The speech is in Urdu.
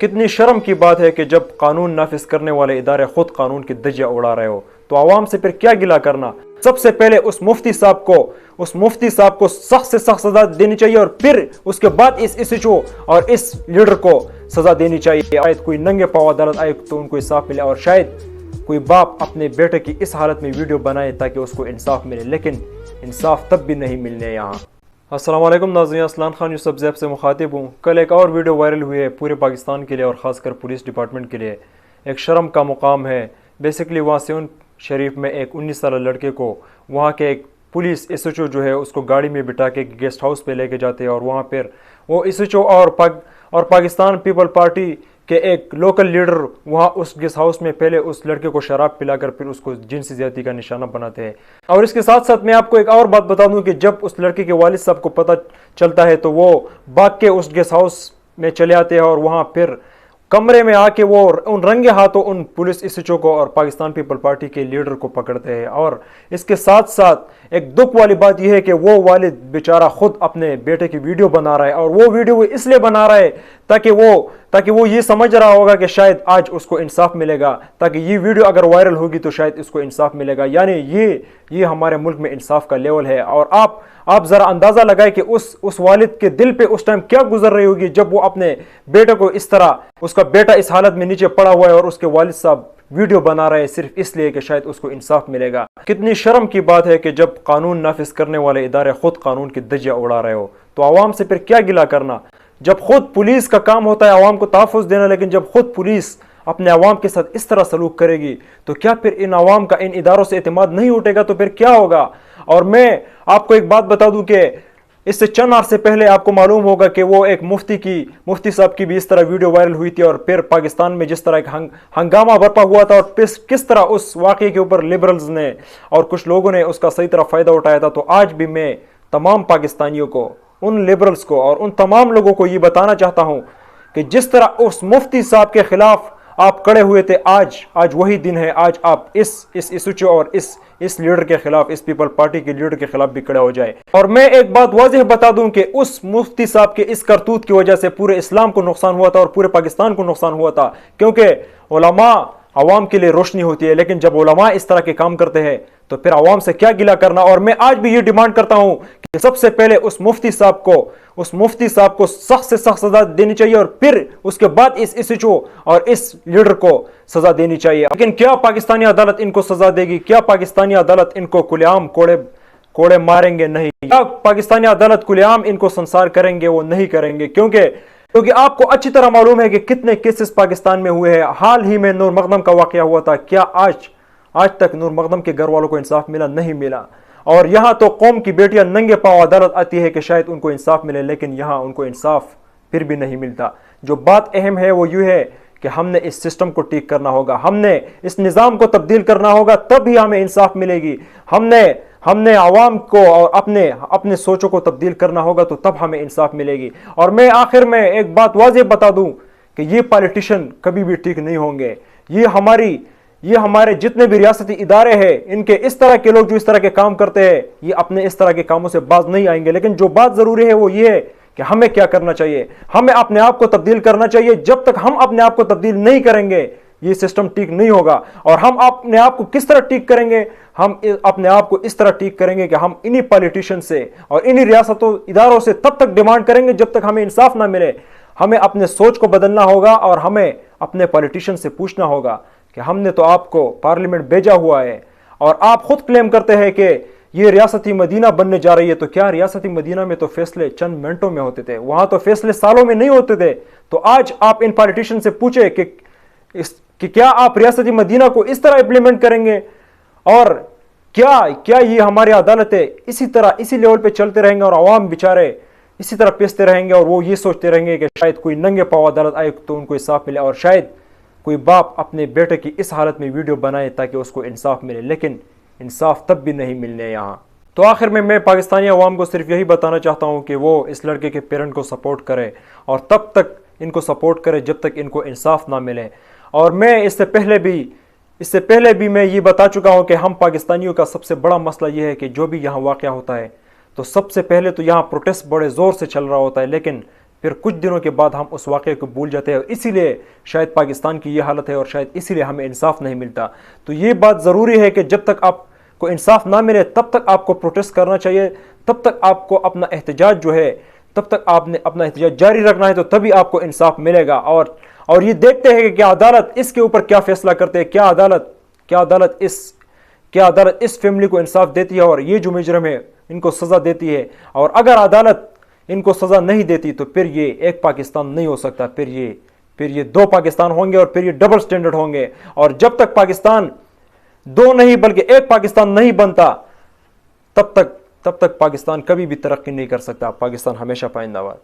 کتنی شرم کی بات ہے کہ جب قانون نافذ کرنے والے ادارے خود قانون کی دھجیاں اڑا رہے ہو تو عوام سے پھر کیا گلہ کرنا۔ سب سے پہلے اس مفتی صاحب کو سخت سے سخت سزا دینی چاہیے، اور پھر اس کے بعد اس ایس ایچ او اور اس لیڈر کو سزا دینی چاہیے۔ شاید کوئی ننگے پاؤں عدالت آئے تو ان کو انصاف ملے، اور شاید کوئی باپ اپنے بیٹے کی اس حالت میں ویڈیو بنائے تاکہ اس کو انصاف ملے، لیکن انصاف تب بھی نہیں ملنے یہاں۔ السلام علیکم ناظرین، اسلان خان یوسف زیب سے مخاطب ہوں۔ کل ایک اور ویڈیو وائرل ہوئی ہے پورے پاکستان کے لیے اور خاص کر پولیس ڈپارٹمنٹ کے لیے۔ ایک شرم کا مقام ہے۔ بیسیکلی وہاں سیون شریف میں ایک 19 سالہ لڑکے کو وہاں کے ایک پولیس ایس ایچ او جو ہے اس کو گاڑی میں بٹھا کے گیسٹ ہاؤس پہ لے کے جاتے ہیں، اور وہاں پھر وہ ایس ایچ او اور پاکستان پیپل پارٹی کہ ایک لوکل لیڈر وہاں اس گیسٹ ہاؤس میں پہلے اس لڑکے کو شراب پلا کر پھر اس کو جنسی زیادتی کا نشانہ بناتے ہیں۔ اور اس کے ساتھ ساتھ میں آپ کو ایک اور بات بتا دوں کہ جب اس لڑکے کے والد صاحب کو پتہ چلتا ہے تو وہ بھاگ کے اس گیسٹ ہاؤس میں چلے آتے ہیں، اور وہاں پھر کمرے میں آ کے وہ ان رنگے ہاتھوں ان پولیس ایس ایچ او کو اور پاکستان پیپل پارٹی کے لیڈر کو پکڑتے ہیں۔ اور اس کے ساتھ ساتھ ایک دکھ والی بات یہ ہے کہ وہ والد بیچارہ خود اپنے بیٹے کی ویڈیو بنا رہا ہے، اور وہ ویڈیو وہ اس لیے بنا رہا ہے تاکہ وہ یہ سمجھ رہا ہوگا کہ شاید آج اس کو انصاف ملے گا، تاکہ یہ ویڈیو اگر وائرل ہوگی تو شاید اس کو انصاف ملے گا۔ یعنی یہ ہمارے ملک میں انصاف کا لیول ہے۔ اور آپ ذرا اندازہ لگائیں کہ اس والد کے دل پہ اس ٹائم کیا گزر رہی ہوگی جب وہ اپنے بیٹے کو اس طرح، اس کا بیٹا اس حالت میں نیچے پڑا ہوا ہے اور اس کے والد صاحب ویڈیو بنا رہے ہیں صرف اس لیے کہ شاید اس کو انصاف ملے گا۔ کتنی شرم کی بات ہے کہ جب قانون نافذ کرنے والے ادارے خود قانون کی دھجیاں اڑا رہے ہو تو عوام سے پھر کیا گلہ کرنا۔ جب خود پولیس کا کام ہوتا ہے عوام کو تحفظ دینا، لیکن جب خود پولیس اپنے عوام کے ساتھ اس طرح سلوک کرے گی تو کیا پھر ان عوام کا ان اداروں سے اعتماد نہیں اٹھے گا؟ تو پھر کیا ہوگا؟ اور میں آپ کو ایک بات بتا دوں کہ اس سے چند عرصے پہلے آپ کو معلوم ہوگا کہ وہ ایک مفتی صاحب کی بھی اس طرح ویڈیو وائرل ہوئی تھی، اور پھر پاکستان میں جس طرح ایک ہنگامہ برپا ہوا تھا، اور کس طرح اس واقعے کے اوپر لبرلز نے اور کچھ لوگوں نے اس کا صحیح طرح فائدہ اٹھایا تھا۔ تو آج بھی میں تمام پاکستانیوں کو، ان لبرلز کو اور ان تمام لوگوں کو یہ بتانا چاہتا ہوں کہ جس طرح اس مفتی صاحب کے خلاف آپ کڑے ہوئے تھے، آج وہی دن ہے، آج آپ اس ایس ایچ او اور اس لیڈر کے خلاف، اس پیپل پارٹی کے لیڈر کے خلاف بھی کھڑے ہو جائے۔ اور میں ایک بات واضح بتا دوں کہ اس مفتی صاحب کے اس کرتوت کی وجہ سے پورے اسلام کو نقصان ہوا تھا اور پورے پاکستان کو نقصان ہوا تھا، کیونکہ علماء عوام کے لیے روشنی ہوتی ہے، لیکن جب علماء اس طرح کے کام کرتے ہیں تو پھر عوام سے کیا گلہ کرنا۔ اور میں آج بھی یہ ڈیمانڈ کرتا ہوں کہ سب سے پہلے اس مفتی صاحب کو سخت سے سخت سزا دینی چاہیے، اور پھر اس کے بعد اس ایس ایچ او اور اس لیڈر کو سزا دینی چاہیے۔ لیکن کیا پاکستانی عدالت ان کو سزا دے گی؟ کیا پاکستانی عدالت ان کو کھلے عام کوڑے ماریں گے؟ نہیں۔ کیا پاکستانی عدالت کھلے عام ان کو سنسار کریں گے؟ وہ نہیں کریں گے، کیونکہ آپ کو اچھی طرح معلوم ہے کہ کتنے کیسز پاکستان میں ہوئے ہیں۔ حال ہی میں نور مقدم کا واقعہ ہوا تھا، کیا آج تک نور مقدم کے گھر والوں کو انصاف ملا؟ نہیں ملا۔ اور یہاں تو قوم کی بیٹیاں ننگے پاؤں عدالت آتی ہے کہ شاید ان کو انصاف ملے، لیکن یہاں ان کو انصاف پھر بھی نہیں ملتا۔ جو بات اہم ہے وہ یہ ہے کہ ہم نے اس سسٹم کو ٹھیک کرنا ہوگا، ہم نے اس نظام کو تبدیل کرنا ہوگا، تب ہی ہمیں انصاف ملے گی۔ ہم نے عوام کو اور اپنے سوچوں کو تبدیل کرنا ہوگا تو تب ہمیں انصاف ملے گی۔ اور میں آخر میں ایک بات واضح بتا دوں کہ یہ پالیٹیشین کبھی بھی ٹھیک نہیں ہوں گے۔ یہ ہمارے جتنے بھی ریاستی ادارے ہیں، ان کے اس طرح کے لوگ جو اس طرح کے کام کرتے ہیں، یہ اپنے اس طرح کے کاموں سے باز نہیں آئیں گے۔ لیکن جو بات ضروری ہے وہ یہ ہے کہ ہمیں کیا کرنا چاہیے، ہمیں اپنے آپ کو تبدیل کرنا چاہیے۔ جب تک ہم اپنے آپ کو تبدیل نہیں کریں گے یہ سسٹم ٹھیک نہیں ہوگا۔ اور ہم اپنے آپ کو کس طرح ٹھیک کریں گے؟ ہم اپنے آپ کو اس طرح ٹھیک کریں گے کہ ہم انہی پالیٹیشین سے اور انہی ریاستوں اداروں سے تب تک ڈیمانڈ کریں گے جب تک ہمیں انصاف نہ ملے۔ ہمیں اپنے سوچ کو بدلنا ہوگا، اور ہمیں اپنے پالیٹیشین سے پوچھنا ہوگا کہ ہم نے تو آپ کو پارلیمنٹ بھیجا ہوا ہے، اور آپ خود کلیم کرتے ہیں کہ یہ ریاستی مدینہ بننے جا رہی ہے، تو کیا ریاستی مدینہ میں تو فیصلے چند منٹوں میں ہوتے تھے؟ وہاں تو فیصلے سالوں میں نہیں ہوتے تھے۔ تو آج آپ ان پالیٹیشین سے پوچھیں کہ کیا آپ ریاستی مدینہ کو اس طرح امپلیمنٹ کریں گے؟ اور کیا یہ ہماری عدالتیں اسی لیول پہ چلتے رہیں گے اور عوام بیچارے اسی طرح پیستے رہیں گے، اور وہ یہ سوچتے رہیں گے کہ شاید کوئی ننگے پاؤں عدالت آئے تو ان کو انصاف ملے، اور شاید کوئی باپ اپنے بیٹے کی اس حالت میں ویڈیو بنائے تاکہ اس کو انصاف ملے، لیکن انصاف تب بھی نہیں ملنے یہاں۔ تو آخر میں پاکستانی عوام کو صرف یہی بتانا چاہتا ہوں کہ وہ اس لڑکے کے پیرنٹ کو سپورٹ کرے، اور تب تک ان کو سپورٹ کرے جب تک ان کو انصاف نہ ملے۔ اور میں اس سے پہلے بھی میں یہ بتا چکا ہوں کہ ہم پاکستانیوں کا سب سے بڑا مسئلہ یہ ہے کہ جو بھی یہاں واقعہ ہوتا ہے تو سب سے پہلے تو یہاں پروٹیسٹ بڑے زور سے چل رہا ہوتا ہے، لیکن پھر کچھ دنوں کے بعد ہم اس واقعے کو بھول جاتے ہیں، اور اسی لیے شاید پاکستان کی یہ حالت ہے، اور شاید اسی لیے ہمیں انصاف نہیں ملتا۔ تو یہ بات ضروری ہے کہ جب تک آپ کو انصاف نہ ملے تب تک آپ کو پروٹیسٹ کرنا چاہیے، تب تک آپ کو اپنا احتجاج جو ہے، تب تک آپ نے اپنا احتجاج جاری رکھنا ہے، تو تبھی آپ کو انصاف ملے گا۔ اور یہ دیکھتے ہیں کہ کیا عدالت اس کے اوپر کیا فیصلہ کرتے ہیں، کیا عدالت اس فیملی کو انصاف دیتی ہے، اور یہ جو مجرم ہے ان کو سزا دیتی ہے۔ اور اگر عدالت ان کو سزا نہیں دیتی تو پھر یہ ایک پاکستان نہیں ہو سکتا، پھر یہ دو پاکستان ہوں گے، اور پھر یہ ڈبل سٹینڈرڈ ہوں گے۔ اور جب تک پاکستان دو نہیں بلکہ ایک پاکستان نہیں بنتا، تب تک پاکستان کبھی بھی ترقی نہیں کر سکتا۔ پاکستان ہمیشہ پائندہ باد۔